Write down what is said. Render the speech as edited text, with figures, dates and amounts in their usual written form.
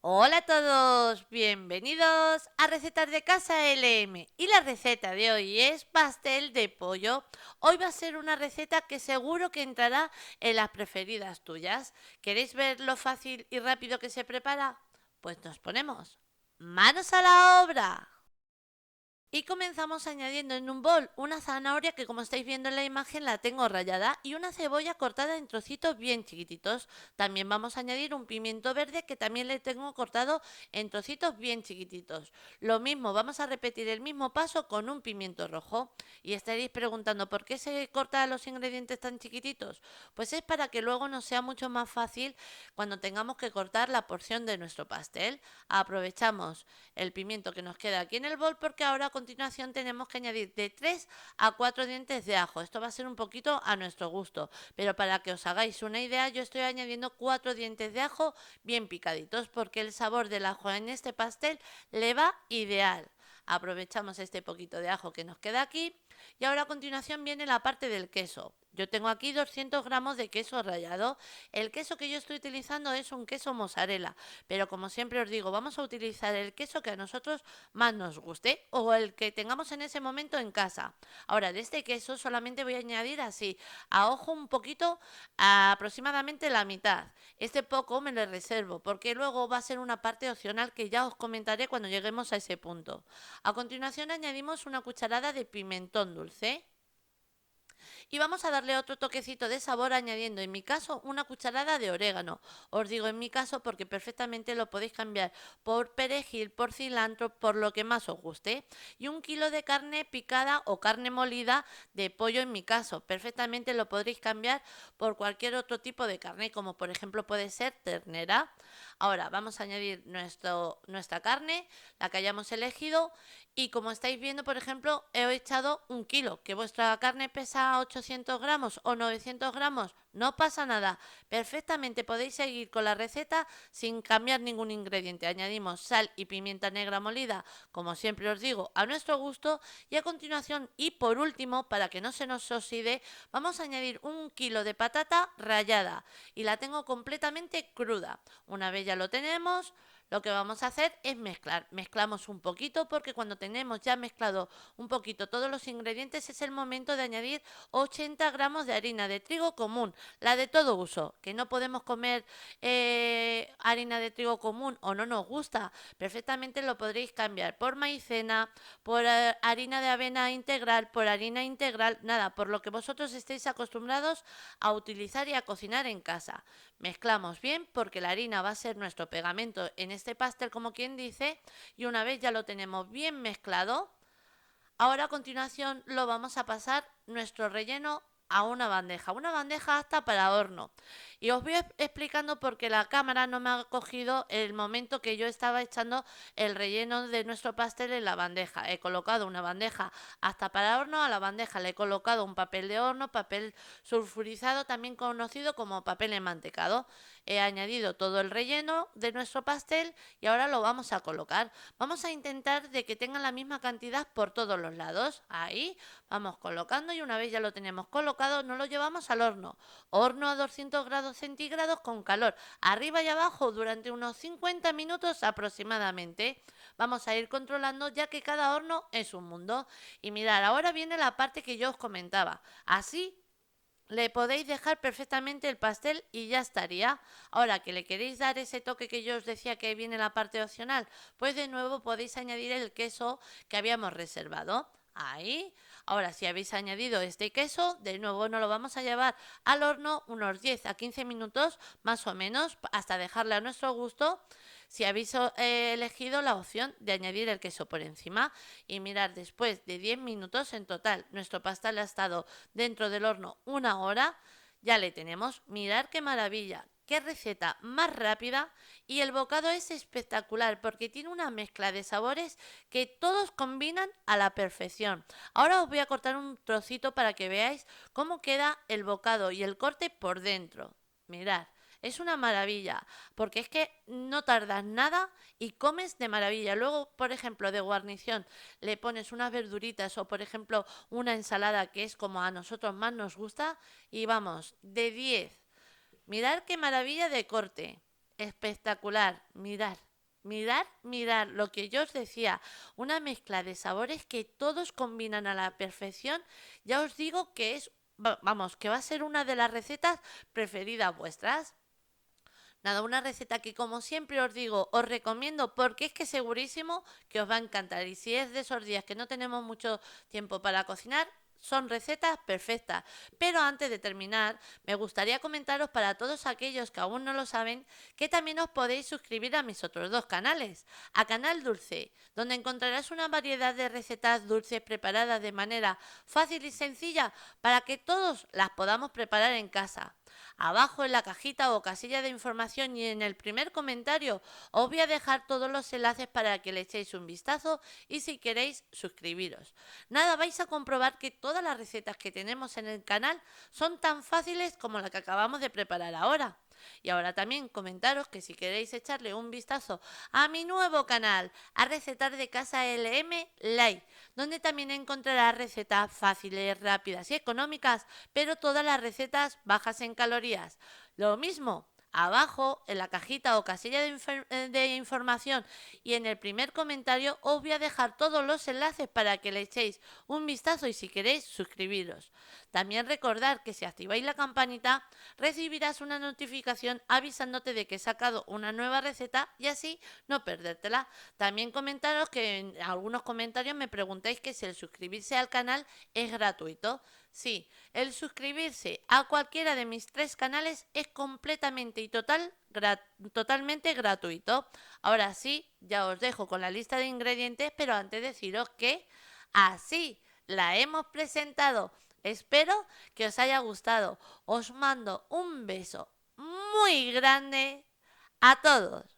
Hola a todos, bienvenidos a Recetas de Casa LM. Y la receta de hoy es pastel de pollo. Hoy va a ser una receta que seguro que entrará en las preferidas tuyas. ¿Queréis ver lo fácil y rápido que se prepara? Pues nos ponemos manos a la obra. Y comenzamos añadiendo en un bol una zanahoria que, como estáis viendo en la imagen, la tengo rallada, y una cebolla cortada en trocitos bien chiquititos. También vamos a añadir un pimiento verde que también le tengo cortado en trocitos bien chiquititos. Lo mismo, vamos a repetir el mismo paso con un pimiento rojo. Y estaréis preguntando por qué se cortan los ingredientes tan chiquititos. Pues es para que luego nos sea mucho más fácil cuando tengamos que cortar la porción de nuestro pastel. Aprovechamos el pimiento que nos queda aquí en el bol, porque ahora a continuación tenemos que añadir de 3 a 4 dientes de ajo. Esto va a ser un poquito a nuestro gusto, pero para que os hagáis una idea, yo estoy añadiendo 4 dientes de ajo bien picaditos, porque el sabor del ajo en este pastel le va ideal. Aprovechamos este poquito de ajo que nos queda aquí, y ahora a continuación viene la parte del queso. Yo tengo aquí 200 gramos de queso rallado. El queso que yo estoy utilizando es un queso mozzarella, pero como siempre os digo, vamos a utilizar el queso que a nosotros más nos guste o el que tengamos en ese momento en casa. Ahora, de este queso solamente voy a añadir así, a ojo un poquito, aproximadamente la mitad. Este poco me lo reservo porque luego va a ser una parte opcional que ya os comentaré cuando lleguemos a ese punto. A continuación añadimos una cucharada de pimentón dulce. Y vamos a darle otro toquecito de sabor añadiendo, en mi caso, una cucharada de orégano. Os digo en mi caso porque perfectamente lo podéis cambiar por perejil, por cilantro, por lo que más os guste. Y 1 kilo de carne picada o carne molida de pollo, en mi caso. Perfectamente lo podréis cambiar por cualquier otro tipo de carne, como por ejemplo puede ser ternera. Ahora vamos a añadir nuestra carne, la que hayamos elegido, y como estáis viendo, por ejemplo, he echado 1 kilo. Que vuestra carne pesa 800 gramos o 900 gramos, no pasa nada. Perfectamente podéis seguir con la receta sin cambiar ningún ingrediente. Añadimos sal y pimienta negra molida, como siempre os digo, a nuestro gusto. Y a continuación, y por último, para que no se nos oxide, vamos a añadir 1 kilo de patata rallada. Y la tengo completamente cruda. Una vez ya lo tenemos, lo que vamos a hacer es mezclar. Mezclamos un poquito, porque cuando tenemos ya mezclado un poquito todos los ingredientes es el momento de añadir 80 gramos de harina de trigo común, la de todo uso, que no podemos comer harina de trigo común o no nos gusta. Perfectamente lo podréis cambiar por maicena, por harina de avena integral, por harina integral, nada, por lo que vosotros estéis acostumbrados a utilizar y a cocinar en casa. Mezclamos bien porque la harina va a ser nuestro pegamento en este pastel, como quien dice, y una vez ya lo tenemos bien mezclado, ahora a continuación lo vamos a pasar nuestro relleno a una bandeja apta para horno. Y os voy explicando porque la cámara no me ha cogido el momento que yo estaba echando el relleno de nuestro pastel en la bandeja. He colocado una bandeja apta para horno, a la bandeja le he colocado un papel de horno, papel sulfurizado, también conocido como papel enmantecado. He añadido todo el relleno de nuestro pastel y ahora lo vamos a colocar. Vamos a intentar de que tengan la misma cantidad por todos los lados. Ahí vamos colocando, y una vez ya lo tenemos colocado, nos lo llevamos al horno. Horno a 200 grados centígrados con calor arriba y abajo durante unos 50 minutos aproximadamente. Vamos a ir controlando, ya que cada horno es un mundo. Y mirad, ahora viene la parte que yo os comentaba. Así le podéis dejar perfectamente el pastel y ya estaría. Ahora que le queréis dar ese toque que yo os decía que viene la parte opcional, pues de nuevo podéis añadir el queso que habíamos reservado. Ahí. Ahora, si habéis añadido este queso, de nuevo nos lo vamos a llevar al horno unos 10 a 15 minutos más o menos, hasta dejarle a nuestro gusto, si habéis elegido la opción de añadir el queso por encima. Y mirar, después de 10 minutos en total, nuestro pastel ha estado dentro del horno 1 hora. Ya le tenemos. Mirad qué maravilla, qué receta más rápida, y el bocado es espectacular porque tiene una mezcla de sabores que todos combinan a la perfección. Ahora os voy a cortar un trocito para que veáis cómo queda el bocado y el corte por dentro. Mirad. Es una maravilla, porque es que no tardas nada y comes de maravilla. Luego, por ejemplo, de guarnición, le pones unas verduritas o, por ejemplo, una ensalada, que es como a nosotros más nos gusta, y vamos, de 10. Mirad qué maravilla de corte. Espectacular, mirad. Mirad lo que yo os decía, una mezcla de sabores que todos combinan a la perfección. Ya os digo que vamos, que va a ser una de las recetas preferidas vuestras. Nada, una receta que como siempre os digo, os recomiendo porque es que segurísimo que os va a encantar. Y si es de esos días que no tenemos mucho tiempo para cocinar, son recetas perfectas. Pero antes de terminar, me gustaría comentaros para todos aquellos que aún no lo saben, que también os podéis suscribir a mis otros dos canales. A Canal Dulce, donde encontrarás una variedad de recetas dulces preparadas de manera fácil y sencilla para que todos las podamos preparar en casa. Abajo en la cajita o casilla de información y en el primer comentario os voy a dejar todos los enlaces para que le echéis un vistazo y si queréis suscribiros. Nada, vais a comprobar que todas las recetas que tenemos en el canal son tan fáciles como la que acabamos de preparar ahora. Y ahora también comentaros que si queréis echarle un vistazo a mi nuevo canal, a Recetar de Casa LM Live, donde también encontrarás recetas fáciles, rápidas y económicas, pero todas las recetas bajas en calorías. Lo mismo, abajo en la cajita o casilla de información y en el primer comentario os voy a dejar todos los enlaces para que le echéis un vistazo y si queréis suscribiros. También recordad que si activáis la campanita recibirás una notificación avisándote de que he sacado una nueva receta y así no perdértela. También comentaros que en algunos comentarios me preguntáis que si el suscribirse al canal es gratuito. Sí, el suscribirse a cualquiera de mis tres canales es completamente y totalmente gratuito. Ahora sí, ya os dejo con la lista de ingredientes, pero antes deciros que así la hemos presentado. Espero que os haya gustado. Os mando un beso muy grande a todos.